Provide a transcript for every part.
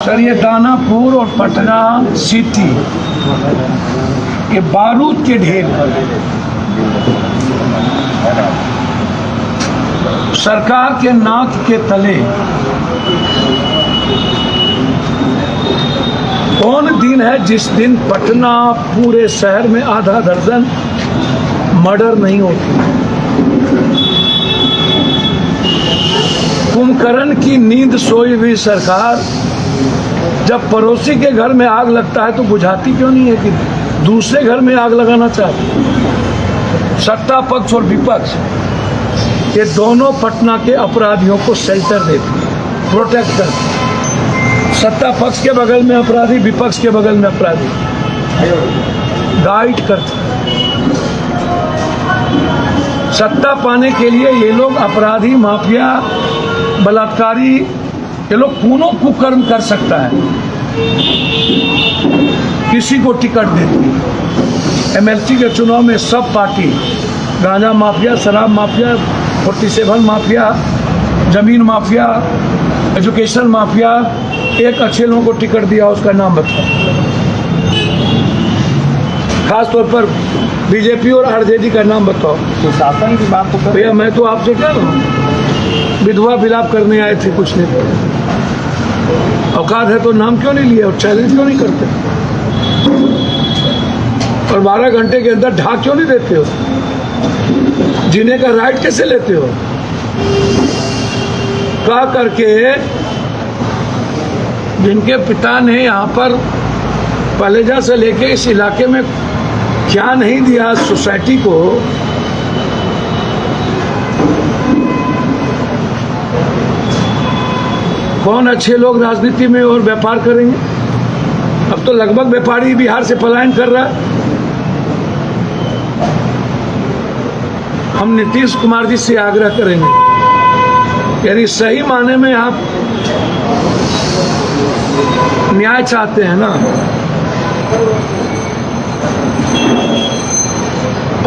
Sir ये दानापुर और Patna city ये बारूद के ढेर सरकार के नाक के तले कौन दिन है जिस दिन पटना पूरे शहर में आधा दर्जन मर्डर नहीं होती। कुंभकर्ण की नींद सोई हुई सरकार जब पड़ोसी के घर में आग लगता है तो बुझाती क्यों नहीं है कि दूसरे घर में आग लगाना चाहती। सत्ता पक्ष और विपक्ष ये दोनों पटना के अपराधियों को शेल्टर देती, प्रोटेक्ट करती। सत्ता पक्ष के बगल में अपराधी, विपक्ष के बगल में अपराधी, गाइड करती। सत्ता पाने के लिए ये लोग अपराधी, माफिया, बलात्कारी, ये लोग पूनों कुकर्म कर सकता है, किसी को टिकट देती। एमएलसी के चुनाव में सब पार्टी, गांजा माफिया, शराब माफिया, 47 माफिया, जमीन माफिया, एजुकेशन माफिया, एक अच्छे लोगों को टिकट दिया, उसका नाम बताओ। खास तौर पर बीजेपी और आरजेडी का नाम बताओ। तो शासन की बात तो भैया मैं तो आपसे कह रहा हूँ, विधवा विलाप करने आए थे कुछ नहीं, औकात है तो नाम क्यों नहीं लिया और चैलेंज क्यों नहीं करते, और 12 घंटे के अंदर ढाक क्यों नहीं देते हो, जीने का राइट कैसे लेते हो। क्या करके जिनके पिता ने यहाँ पर पलेजा से लेके इस इलाके में क्या नहीं दिया सोसाइटी को, कौन अच्छे लोग राजनीति में और व्यापार करेंगे। अब तो लगभग व्यापारी बिहार से पलायन कर रहा है। हम नीतीश कुमार जी से आग्रह करेंगे, यदि सही माने में आप न्याय चाहते हैं ना,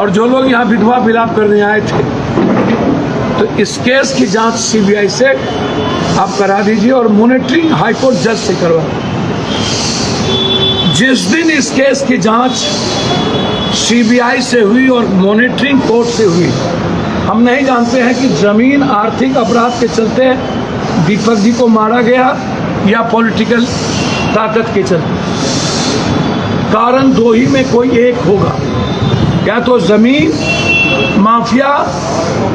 और जो लोग यहाँ विधवा विलाप करने आए थे, तो इस केस की जांच सीबीआई से आप करा दीजिए और मॉनिटरिंग हाईकोर्ट जज से करवा। जिस दिन इस केस की जांच सीबीआई से हुई और मॉनिटरिंग कोर्ट से हुई, हम नहीं जानते हैं कि जमीन आर्थिक अपराध के चलते दीपक जी को मारा गया या पॉलिटिकल ताकत के चलते। कारण दो ही में कोई एक होगा, या तो जमीन माफिया,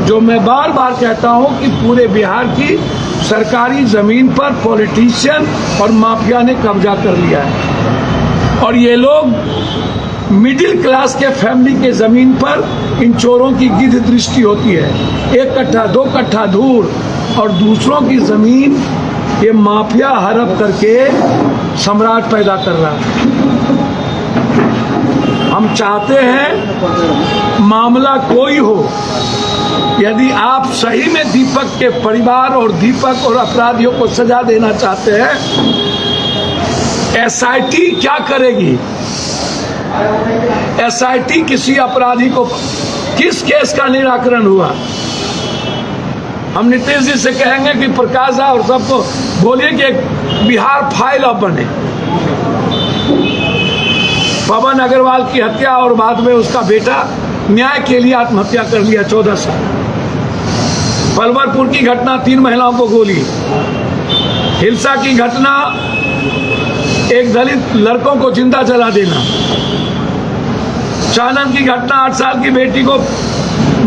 जो मैं बार बार कहता हूं कि पूरे बिहार की सरकारी जमीन पर पॉलिटिशियन और माफिया ने कब्जा कर लिया है, और ये लोग मिडिल क्लास के फैमिली के जमीन पर इन चोरों की गिद्ध दृष्टि होती है। 1 कट्ठा 2 कट्ठा दूर और दूसरों की जमीन ये माफिया हड़प करके सम्राट पैदा कर रहा है। हम चाहते हैं मामला कोई हो, यदि आप सही में दीपक के परिवार और दीपक और अपराधियों को सजा देना चाहते हैं, एसआईटी क्या करेगी। एसआईटी किसी अपराधी को, किस केस का निराकरण हुआ। हम नीतीश जी से कहेंगे कि प्रकाश और सबको बोलिए कि एक बिहार फाइल अब बने। पवन अग्रवाल की हत्या और बाद में उसका बेटा न्याय के लिए आत्महत्या कर लिया 14 साल। पलवरपुर की घटना, 3 महिलाओं को गोली। हिलसा की घटना, एक दलित लड़कों को जिंदा जला देना। चानन की घटना, 8 साल की बेटी को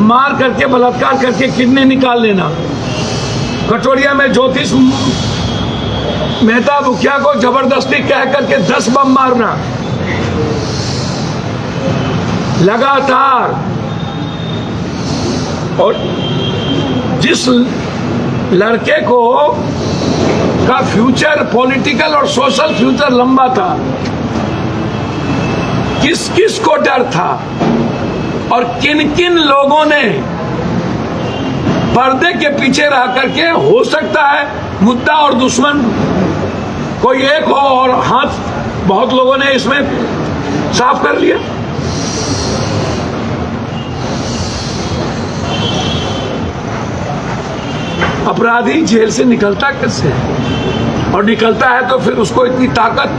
मार करके बलात्कार करके किडनी निकाल लेना। कटोरिया में ज्योतिष मेहता मुखिया को जबरदस्ती कह करके 10 बम मारना। लगातार, और जिस लड़के को का फ्यूचर, पॉलिटिकल और सोशल फ्यूचर लंबा था, किस किस को डर था और किन किन लोगों ने पर्दे के पीछे रह करके, हो सकता है मुद्दा और दुश्मन कोई एक हो और हाथ बहुत लोगों ने इसमें साफ कर लिया। अपराधी जेल से निकलता कैसे है? और निकलता है तो फिर उसको इतनी ताकत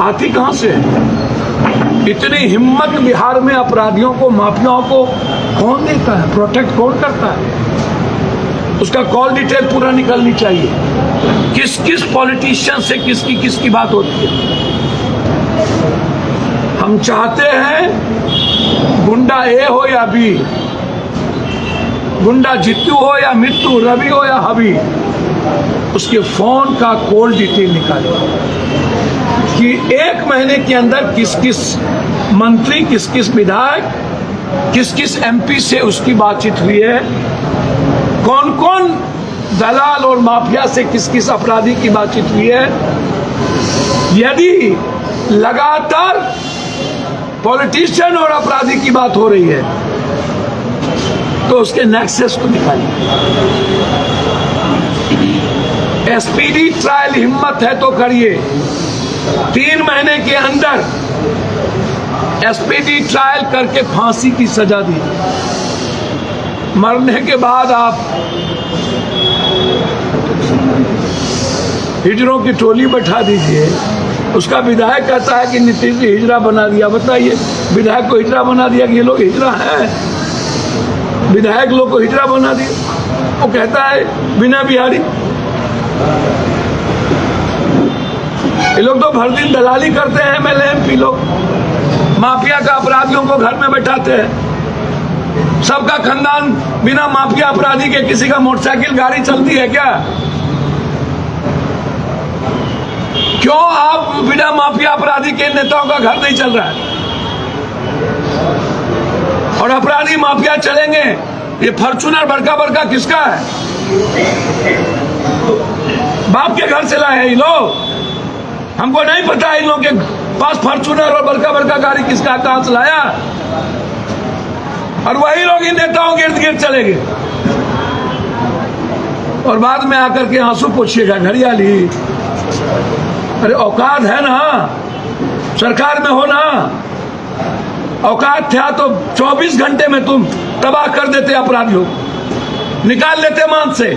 आती कहाँ से? इतनी हिम्मत बिहार में अपराधियों को, माफियाओं को कौन देता है? प्रोटेक्ट कौन करता है? उसका कॉल डिटेल पूरा निकलनी चाहिए। किस किस पॉलिटिशियन से किसकी किसकी बात होती है। हम चाहते हैं गुंडा ए हो या बी, गुंडा जित्तू हो या मित्तू, रवि हो या हबी, उसके फोन का कॉल डिटेल निकाले कि एक महीने के अंदर किस किस मंत्री, किस किस विधायक, किस किस एमपी से उसकी बातचीत हुई है, कौन कौन दलाल और माफिया से किस किस अपराधी की बातचीत हुई है। यदि लगातार पॉलिटिशियन और अपराधी की बात हो रही है तो उसके नेक्सस को निकालिए। एसपीडी ट्रायल हिम्मत है तो करिए। 3 महीने के अंदर एसपीडी ट्रायल करके फांसी की सजा दी। मरने के बाद आप हिजड़ों की टोली बैठा दीजिए। उसका विधायक कहता है कि नीतीश जी हिजड़ा बना दिया। बताइए, विधायक को हिजड़ा बना दिया कि ये लोग हिजड़ा हैं? विधायक लोग को हिजड़ा बना दिया। वो कहता है बिना बिहारी। ये लोग तो भर दिन दलाली करते हैं। एमएलए एमपी लोग माफिया का अपराधियों को घर में बैठाते हैं। सबका खानदान बिना माफिया अपराधी के, किसी का मोटरसाइकिल गाड़ी चलती है क्या? क्यों आप बिना माफिया अपराधी के नेताओं का घर नहीं चल रहा है? और अपराधी माफिया चलेंगे। ये फॉर्च्यूनर बड़का बड़का किसका है? बाप के घर से लाए हैं ये लोग। हमको नहीं पता इन लोगों के पास फॉर्च्यूनर और बड़का बड़का गाड़ी किसका, कहां से लाया। और वही लोग इन नेताओं के इर्द गिर्द चलेंगे और बाद में आकर के आंसू पोछिएगा घड़ियाली। अरे औकात है ना, सरकार में हो ना। औकात था तो 24 घंटे में तुम तबाह कर देते अपराधियों, निकाल लेते मान से।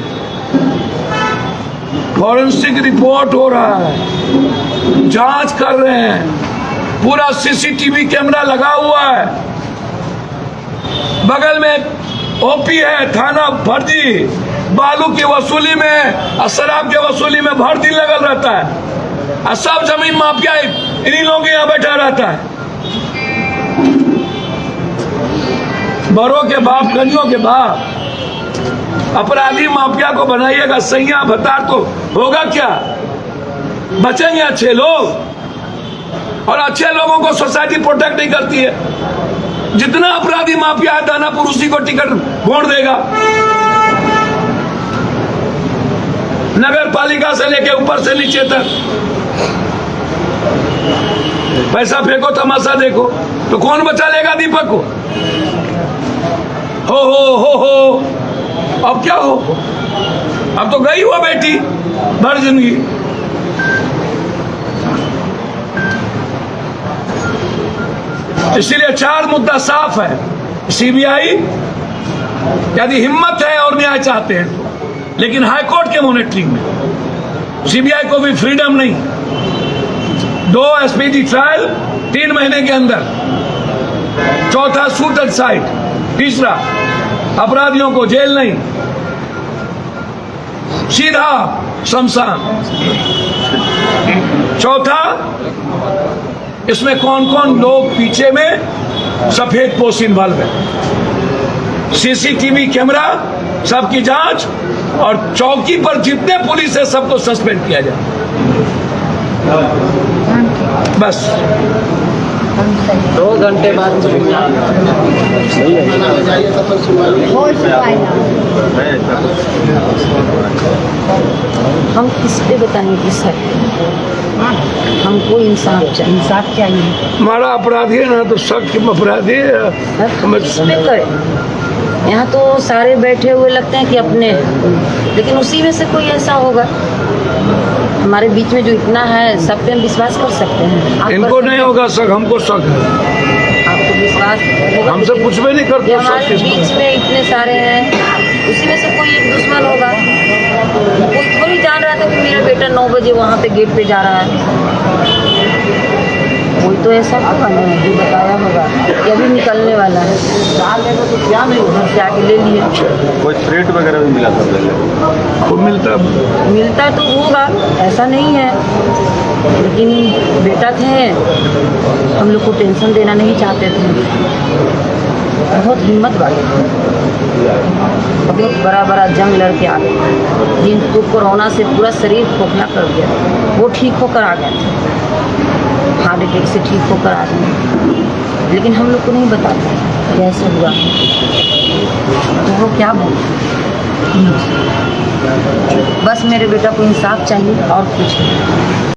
फॉरेंसिक रिपोर्ट हो रहा है, जांच कर रहे हैं, पूरा सीसीटीवी कैमरा लगा हुआ है। बगल में ओपी है, थाना फर्जी, बालू की वसूली में और शराब की वसूली में भर दिन लगल रहता है। और सब जमीन माफिया इन्हीं लोगों के यहाँ बैठा रहता है। बड़ों के बाप, गंजों के बाप। अपराधी माफिया को बनाइएगा सैया भतार तो होगा क्या? बचेंगे अच्छे लोग। और अच्छे लोगों को सोसाइटी प्रोटेक्ट नहीं करती है। जितना अपराधी माफिया है दानापुर उसी को टिकट वोट देगा। नगर पालिका से लेके ऊपर से नीचे तक पैसा फेंको, तमाशा देखो, तो कौन बचा लेगा दीपक को? हो अब क्या हो? अब तो गई हुआ बेटी भर जिंदगी। इसलिए 4 मुद्दा साफ है। सीबीआई यदि हिम्मत है और न्याय चाहते हैं तो, लेकिन हाईकोर्ट के मॉनिटरिंग में सीबीआई को भी फ्रीडम नहीं। 2 एसपीडी ट्रायल 3 महीने के अंदर। चौथा शूट एट साइट। तीसरा अपराधियों को जेल नहीं, सीधा शमशान। चौथा, इसमें कौन कौन लोग पीछे में सफेद पोश इन्वॉल्व है। सीसीटीवी कैमरा सबकी जांच और चौकी पर जितने पुलिस है सबको सस्पेंड किया जाए। बस 2 घंटे बाद हम किस पे बताएंगे सर? हमको इंसाफ चाहिए। हमारा अपराधी है ना तो सख्त अपराधी है। यहाँ तो सारे बैठे हुए लगते हैं कि अपने, लेकिन उसी में से कोई ऐसा होगा। हमारे बीच में जो इतना है सब पे हम विश्वास कर सकते हैं। इनको नहीं होगा शक, हमको शक है। आपको विश्वास होगा? हमसे कुछ भी नहीं करते। हमारे बीच में इतने सारे हैं, उसी में से कोई एक दुश्मन होगा। कोई थोड़ी जान रहा था कि मेरा बेटा 9 बजे वहाँ पे गेट पे जा रहा है। कोई तो ऐसा होगा ना जो बताया होगा कि अभी निकलने वाला है, उधर से आके ले लिए। कोई थ्रेट वगैरह भी मिला था पहले? को मिलता तो होगा, ऐसा नहीं है, लेकिन बेटा थे, हम लोग को टेंशन देना नहीं चाहते थे। बहुत हिम्मत वाले थे, बहुत बड़ा बड़ा जंग लड़के आ गए, जिनको कोरोना से पूरा शरीर खोखला कर दिया, वो ठीक होकर आ गए थे, हार्ट अटैक से ठीक होकर आ गए। लेकिन हम लोग को नहीं बताते कैसे हुआ, तो वो क्या बोलते। बस मेरे बेटा को इंसाफ चाहिए और कुछ नहीं।